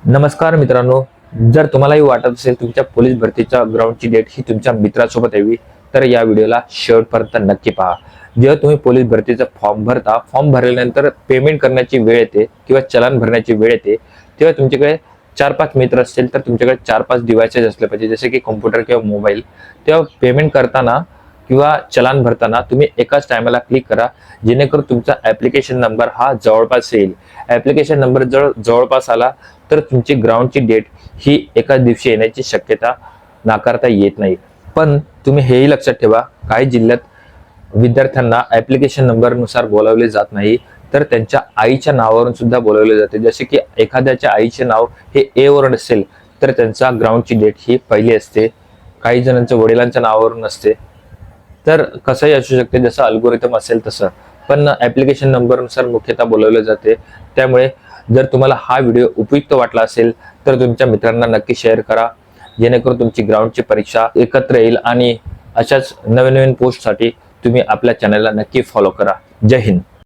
नमस्कार मित्रांनो, जर तुम्हालाही वाटत असेल तुमच्या पोलीस भरतीच्या ग्राउंडची डेट ही तुमच्या मित्रासोबत यावी तर या व्हिडिओला शेवटपर्यंत नक्की पहा। जेव्हा तुम्ही पोलीस भरतीचा फॉर्म भरता, फॉर्म भरल्यानंतर पेमेंट करण्याची वेळ येते किंवा चलन भरण्याची वेळ येते, तेव्हा तुमच्याकडे 4-5 मित्र असतील तर तुमच्याकडे 4-5 डिव्हाइसेस असले पाहिजे, जसे की कॉम्प्युटर किंवा मोबाईल। तेव्हा पेमेंट करताना किंवा चलान भरताना तुम्ही एकाच टायमाला क्लिक करा, जेणेकरून तुमचा ऍप्लिकेशन नंबर हा जवळपास येईल। ऍप्लिकेशन नंबर जवळपास आला तर तुमची ग्राउंडची डेट ही एकाच दिवशी येण्याची शक्यता नाकारता येत नाही। पण तुम्ही हेही लक्षात ठेवा, काही जिल्ह्यात विद्यार्थ्यांना ऍप्लिकेशन नंबर नुसार बोलावले जात नाही, तर त्यांच्या आईच्या नावावरून सुद्धा बोलावले जाते। जसे की एखाद्याच्या आईचे नाव हे ए वरून असेल तर त्यांचा ग्राउंडची डेट ही पहिली असते, काही जणांच्या वडिलांच्या नावावरून असते। तर कसंही असू शकते, जसं अल्गोरिथम असेल तसं, पण ऍप्लिकेशन नंबरनुसार मुख्यतः बोलवले जाते। त्यामुळे जर तुम्हाला हा व्हिडिओ उपयुक्त वाटला असेल तर तुमच्या मित्रांना नक्की शेअर करा, जेणेकरून तुमची ग्राउंडची परीक्षा एकत्र येईल। आणि अशाच नवीन नवीन पोस्टसाठी तुम्ही आपल्या चॅनलला नक्की फॉलो करा। जय हिंद।